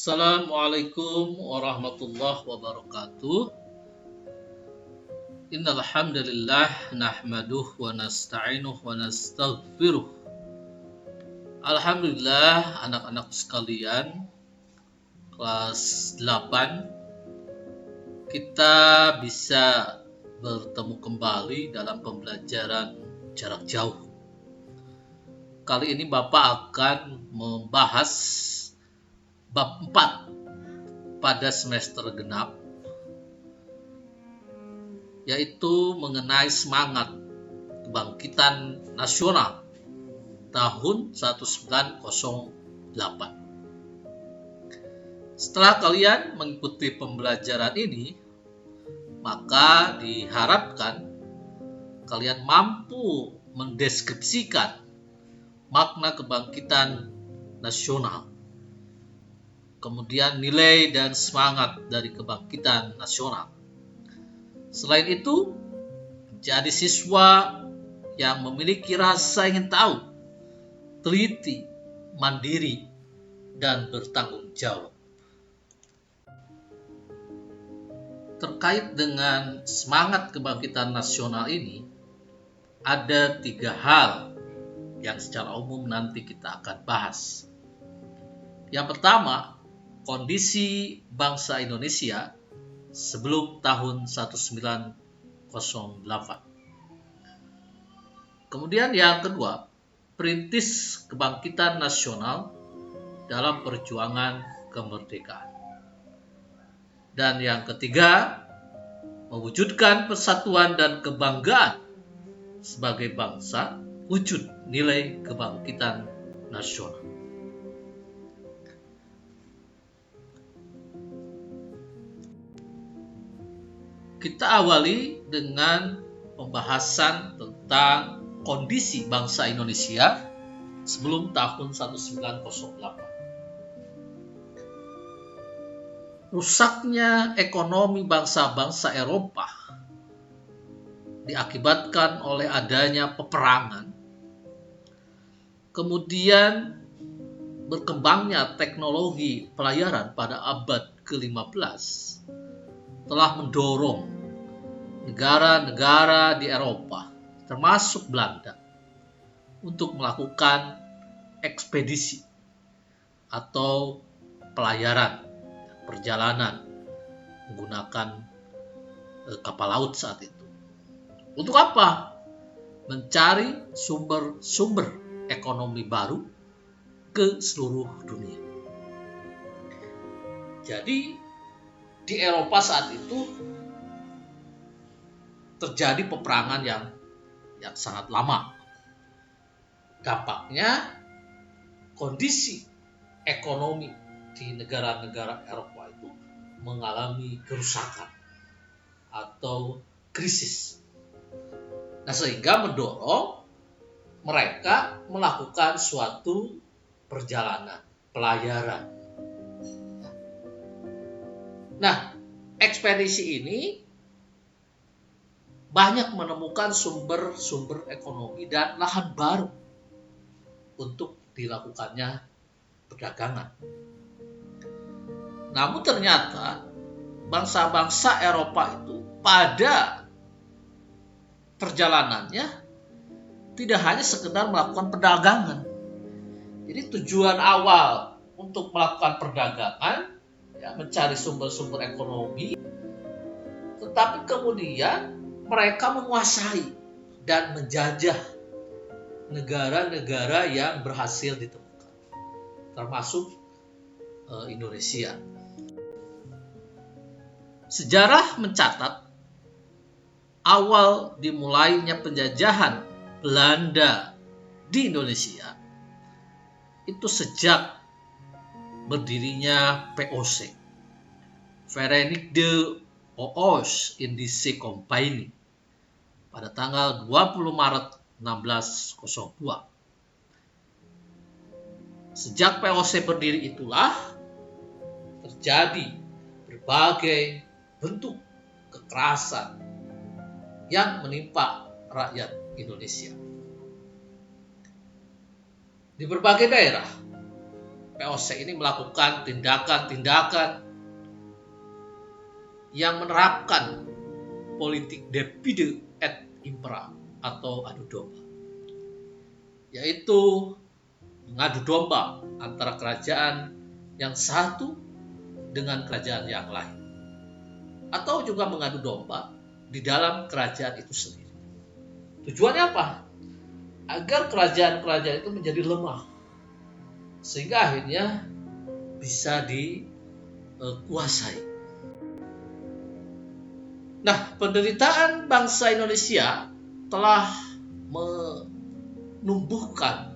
Assalamualaikum warahmatullahi wabarakatuh. Innal hamdalillah nahmaduhu wa nasta'inuhu wa nastaghfiruh. Alhamdulillah anak-anak sekalian, kelas 8 kita bisa bertemu kembali dalam pembelajaran jarak jauh. Kali ini Bapak akan membahas bab 4 pada semester genap, yaitu mengenai semangat kebangkitan nasional tahun 1908. Setelah kalian mengikuti pembelajaran ini, maka diharapkan kalian mampu mendeskripsikan makna kebangkitan nasional, kemudian nilai dan semangat dari kebangkitan nasional. Selain itu, menjadi siswa yang memiliki rasa ingin tahu, teliti, mandiri, dan bertanggung jawab. Terkait dengan semangat kebangkitan nasional ini, ada 3 hal yang secara umum nanti kita akan bahas. Yang pertama, kondisi bangsa Indonesia sebelum tahun 1908. Kemudian yang kedua, perintis kebangkitan nasional dalam perjuangan kemerdekaan. Dan yang ketiga, mewujudkan persatuan dan kebanggaan sebagai bangsa, wujud nilai kebangkitan nasional. Kita awali dengan pembahasan tentang kondisi bangsa Indonesia sebelum tahun 1908. Rusaknya ekonomi bangsa-bangsa Eropa diakibatkan oleh adanya peperangan, kemudian berkembangnya teknologi pelayaran pada abad ke-15 telah mendorong negara-negara di Eropa, termasuk Belanda, untuk melakukan ekspedisi atau pelayaran, perjalanan menggunakan kapal laut saat itu. Untuk apa? Mencari sumber-sumber ekonomi baru ke seluruh dunia. Jadi di Eropa saat itu terjadi peperangan yang sangat lama. Dampaknya kondisi ekonomi di negara-negara Eropa itu mengalami kerusakan atau krisis. Nah, sehingga mendorong mereka melakukan suatu perjalanan, pelayaran. Nah, ekspedisi ini banyak menemukan sumber-sumber ekonomi dan lahan baru untuk dilakukannya perdagangan. Namun ternyata bangsa-bangsa Eropa itu pada perjalanannya tidak hanya sekedar melakukan perdagangan. Jadi tujuan awal untuk melakukan perdagangan, mencari sumber-sumber ekonomi, tetapi kemudian mereka menguasai dan menjajah negara-negara yang berhasil ditemukan, termasuk Indonesia. Sejarah mencatat awal dimulainya penjajahan Belanda di Indonesia itu sejak berdirinya VOC, Verenigde Oost-Indische Compagnie, pada tanggal 20 Maret 1602. Sejak VOC berdiri itulah terjadi berbagai bentuk kekerasan yang menimpa rakyat Indonesia. Di berbagai daerah, VOC ini melakukan tindakan-tindakan yang menerapkan politik divide et impera atau adu domba, yaitu mengadu domba antara kerajaan yang satu dengan kerajaan yang lain, atau juga mengadu domba di dalam kerajaan itu sendiri. Tujuannya apa? Agar kerajaan-kerajaan itu menjadi lemah, sehingga akhirnya bisa dikuasai. Nah, penderitaan bangsa Indonesia telah menumbuhkan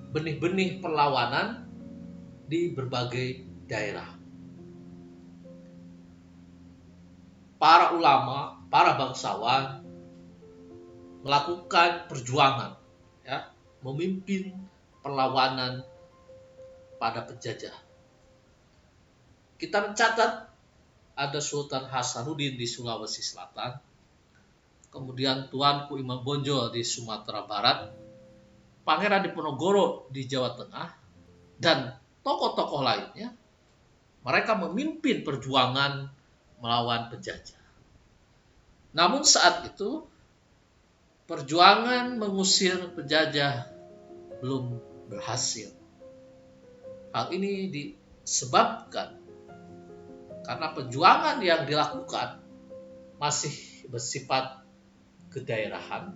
benih-benih perlawanan di berbagai daerah. Para ulama, para bangsawan melakukan perjuangan, memimpin perlawanan pada penjajah. Kita mencatat ada Sultan Hasanuddin di Sulawesi Selatan, kemudian Tuanku Imam Bonjol di Sumatera Barat, Pangeran Diponegoro di Jawa Tengah, dan tokoh-tokoh lainnya. Mereka memimpin perjuangan melawan penjajah. Namun saat itu, perjuangan mengusir penjajah belum berhasil. Hal ini disebabkan karena perjuangan yang dilakukan masih bersifat kedaerahan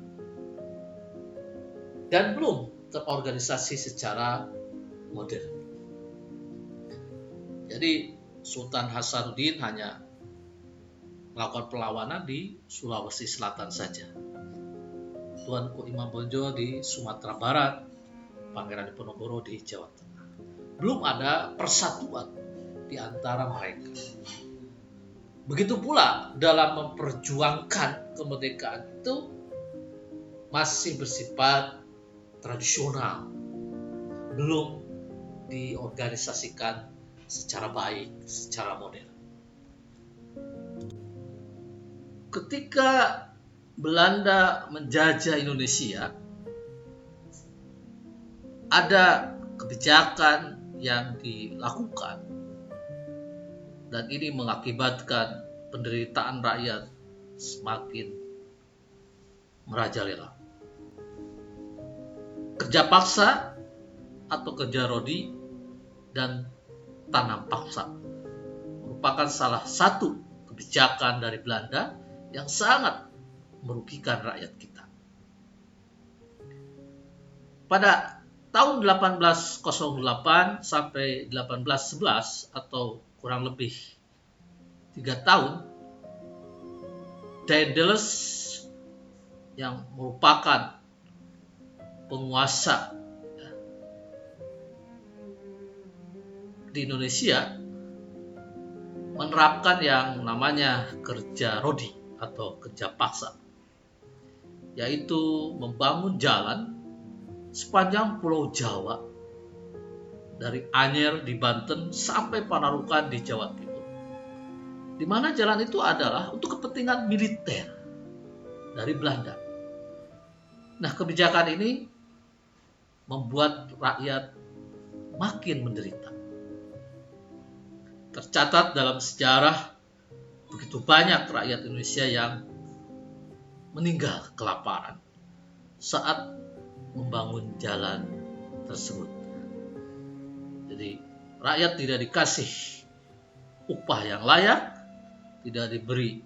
dan belum terorganisasi secara modern. Jadi Sultan Hasanuddin hanya melakukan perlawanan di Sulawesi Selatan saja. Tuanku Imam Bonjol di Sumatera Barat, Pangeran Diponegoro di Jawa Tengah. Belum ada persatuan di antara mereka. Begitu pula dalam memperjuangkan kemerdekaan itu masih bersifat tradisional, belum diorganisasikan secara baik, secara modern. Ketika Belanda menjajah Indonesia, ada kebijakan yang dilakukan, dan ini mengakibatkan penderitaan rakyat semakin merajalela. Kerja paksa atau kerja rodi dan tanam paksa merupakan salah satu kebijakan dari Belanda yang sangat merugikan rakyat kita. Pada tahun 1808 sampai 1811 atau kurang lebih 3 tahun, Daendels yang merupakan penguasa di Indonesia menerapkan yang namanya kerja rodi atau kerja paksa, yaitu membangun jalan sepanjang Pulau Jawa dari Anyer di Banten sampai Panarukan di Jawa Timur, di mana jalan itu adalah untuk kepentingan militer dari Belanda. Nah, kebijakan ini membuat rakyat makin menderita. Tercatat dalam sejarah begitu banyak rakyat Indonesia yang meninggal kelaparan saat membangun jalan tersebut. Jadi rakyat tidak dikasih upah yang layak, tidak diberi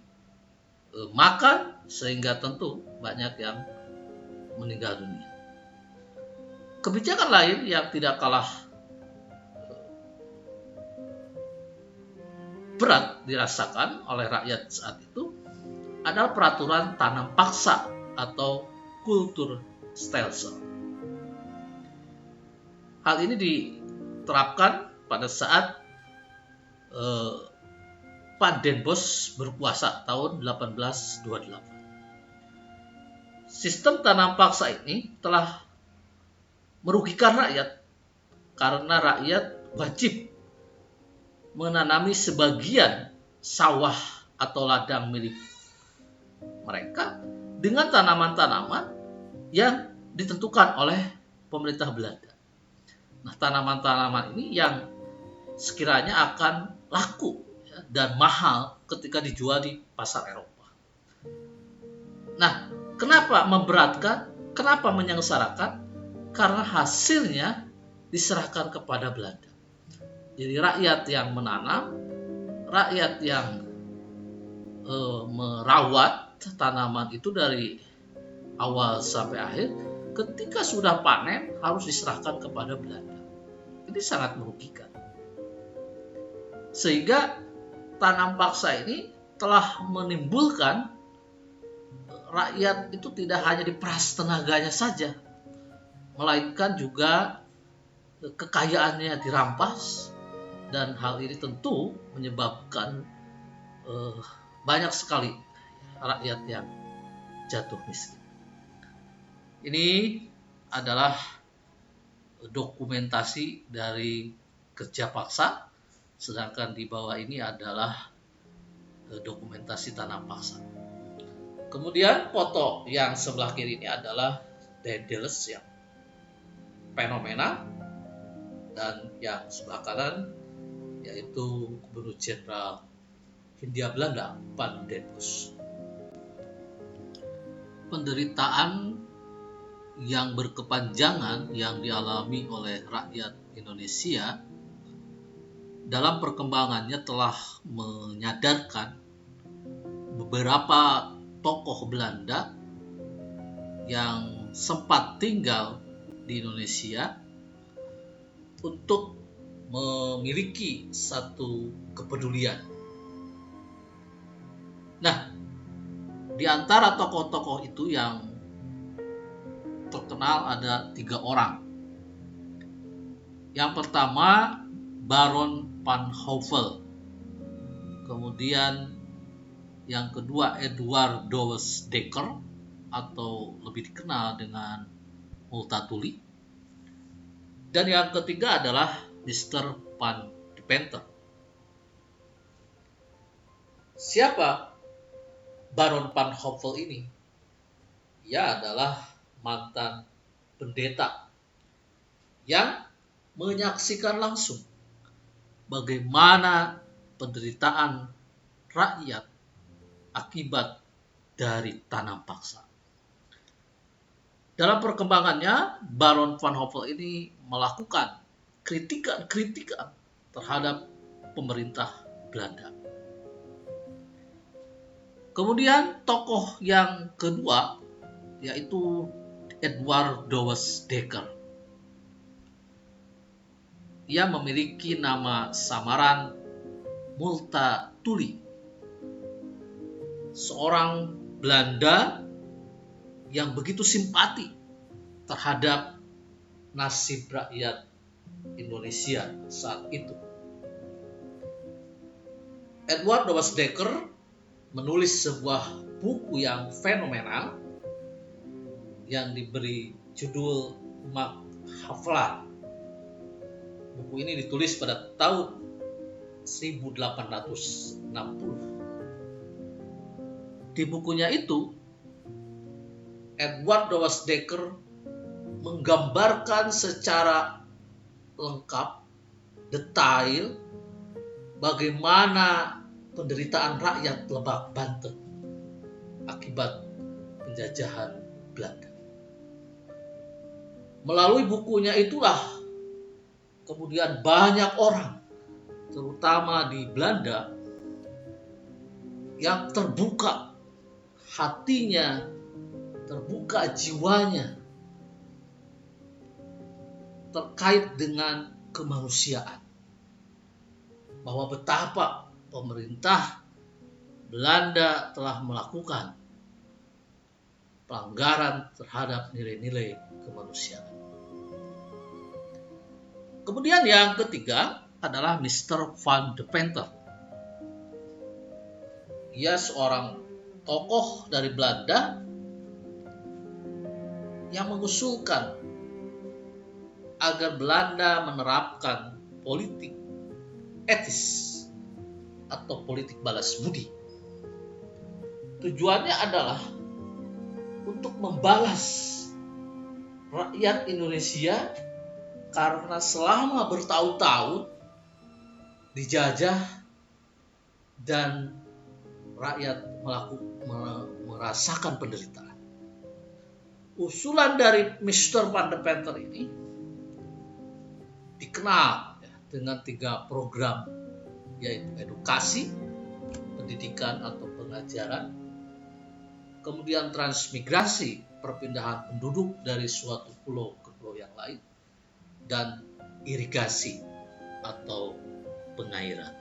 makan, sehingga tentu banyak yang meninggal dunia. Kebijakan lain yang tidak kalah berat dirasakan oleh rakyat saat itu adalah peraturan tanam paksa atau kultur stelsel. Hal ini diterapkan pada saat Pak Den Bos berkuasa tahun 1828. Sistem tanam paksa ini telah merugikan rakyat karena rakyat wajib menanami sebagian sawah atau ladang milik mereka dengan tanaman-tanaman yang ditentukan oleh pemerintah Belanda. Nah, tanaman-tanaman ini yang sekiranya akan laku ya, dan mahal ketika dijual di pasar Eropa. Nah, kenapa memberatkan? Kenapa menyengsarakan? Karena hasilnya diserahkan kepada Belanda. Jadi rakyat yang menanam, rakyat yang merawat tanaman itu dari awal sampai akhir, ketika sudah panen harus diserahkan kepada Belanda. Ini sangat merugikan. Sehingga tanam paksa ini telah menimbulkan rakyat itu tidak hanya diperas tenaganya saja, melainkan juga kekayaannya dirampas, dan hal ini tentu menyebabkan banyak sekali rakyat yang jatuh miskin. Ini adalah dokumentasi dari kerja paksa, sedangkan di bawah ini adalah dokumentasi tanam paksa. Kemudian foto yang sebelah kiri ini adalah Daedalus yang fenomena, dan yang sebelah kanan yaitu Gubernur Jenderal Hindia Belanda Van den Bosch. Penderitaan yang berkepanjangan yang dialami oleh rakyat Indonesia dalam perkembangannya telah menyadarkan beberapa tokoh Belanda yang sempat tinggal di Indonesia untuk memiliki satu kepedulian. Nah, di antara tokoh-tokoh itu yang terkenal ada 3 orang. Yang pertama Baron van Houvel, kemudian yang kedua Edward Douwes Dekker atau lebih dikenal dengan Multatuli, dan yang ketiga adalah Mr. Van Deventer. Siapa Baron van Houvel ini? Ia adalah mantan pendeta yang menyaksikan langsung bagaimana penderitaan rakyat akibat dari tanam paksa. Dalam perkembangannya, Baron van Houvel ini melakukan kritikan terhadap pemerintah Belanda. Kemudian tokoh yang kedua yaitu Edward Douwes Dekker. Ia memiliki nama samaran Multatuli, seorang Belanda yang begitu simpati terhadap nasib rakyat Indonesia saat itu. Edward Douwes Dekker menulis sebuah buku yang fenomenal yang diberi judul Maghflah. Buku ini ditulis pada tahun 1860. Di bukunya itu, Edward Douwes Dekker menggambarkan secara lengkap, detail, bagaimana penderitaan rakyat Lebak, Banten akibat penjajahan Belanda. Melalui bukunya itulah kemudian banyak orang, terutama di Belanda, yang terbuka hatinya, terbuka jiwanya terkait dengan kemanusiaan, bahwa betapa pemerintah Belanda telah melakukan pelanggaran terhadap nilai-nilai kemanusiaan. Kemudian yang ketiga adalah Mr. Van Deventer. Ia seorang tokoh dari Belanda yang mengusulkan agar Belanda menerapkan politik etis atau politik balas budi. Tujuannya adalah untuk membalas rakyat Indonesia karena selama bertahun-tahun dijajah dan rakyat merasakan penderitaan. Usulan dari Mr. Van de Venter ini dikenal dengan 3 program, yaitu edukasi, pendidikan atau pengajaran, kemudian transmigrasi, perpindahan penduduk dari suatu pulau ke pulau yang lain, dan irigasi atau pengairan.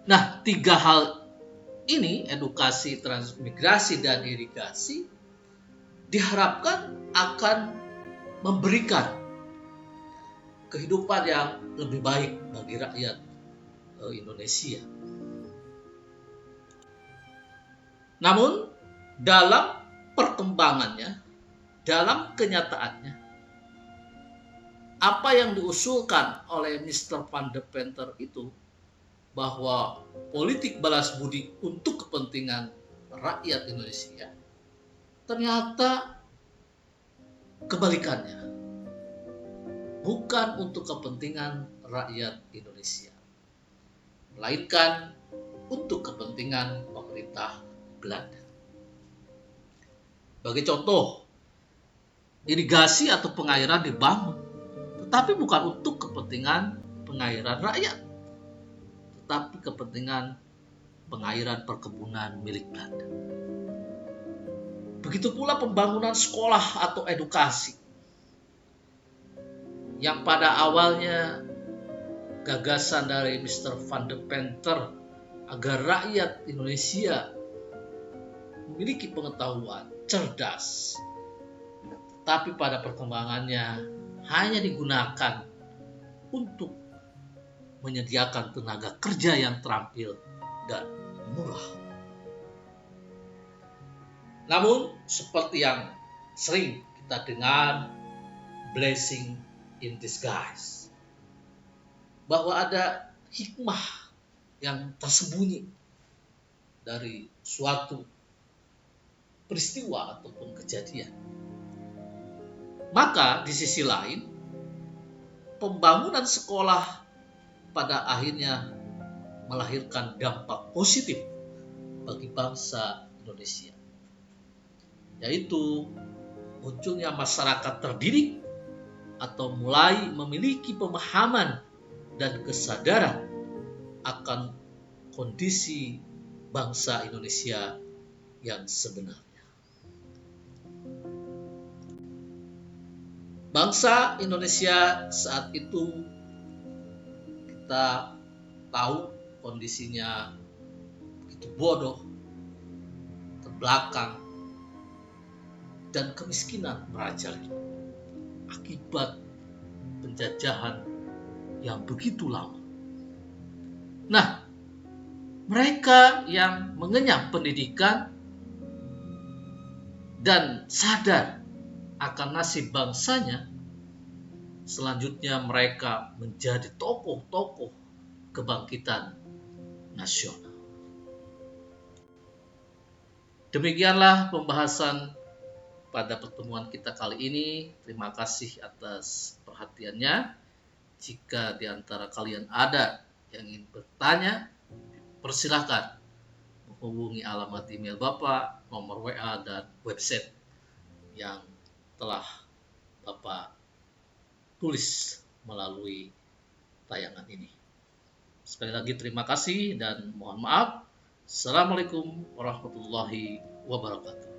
Nah, 3 hal ini, edukasi, transmigrasi, dan irigasi, diharapkan akan memberikan kehidupan yang lebih baik bagi rakyat Indonesia. Namun, dalam perkembangannya, dalam kenyataannya, apa yang diusulkan oleh Mr. Van de Venter itu, bahwa politik balas budi untuk kepentingan rakyat Indonesia, ternyata kebalikannya. Bukan untuk kepentingan rakyat Indonesia, melainkan untuk kepentingan pemerintah Belanda. Sebagai contoh, irigasi atau pengairan dibangun, tetapi bukan untuk kepentingan pengairan rakyat, tetapi kepentingan pengairan perkebunan milik Belanda. Begitu pula pembangunan sekolah atau edukasi, yang pada awalnya gagasan dari Mr. Van de Venter agar rakyat Indonesia memiliki pengetahuan cerdas, tetapi pada perkembangannya hanya digunakan untuk menyediakan tenaga kerja yang terampil dan murah. Namun, seperti yang sering kita dengar, blessing in disguise, bahwa ada hikmah yang tersembunyi dari suatu peristiwa ataupun kejadian. Maka di sisi lain, pembangunan sekolah pada akhirnya melahirkan dampak positif bagi bangsa Indonesia, yaitu munculnya masyarakat terdidik atau mulai memiliki pemahaman dan kesadaran akan kondisi bangsa Indonesia yang sebenarnya. Bangsa Indonesia saat itu kita tahu kondisinya begitu bodoh, terbelakang, dan kemiskinan merajalela akibat penjajahan yang begitu lama. Nah, mereka yang mengenyam pendidikan dan sadar akan nasib bangsanya, selanjutnya mereka menjadi tokoh-tokoh kebangkitan nasional. Demikianlah pembahasan pada pertemuan kita kali ini. Terima kasih atas perhatiannya. Jika di antara kalian ada yang ingin bertanya, persilakan menghubungi alamat email Bapak, nomor WA, dan website yang telah Bapak tulis melalui tayangan ini. Sekali lagi terima kasih dan mohon maaf. Assalamualaikum warahmatullahi wabarakatuh.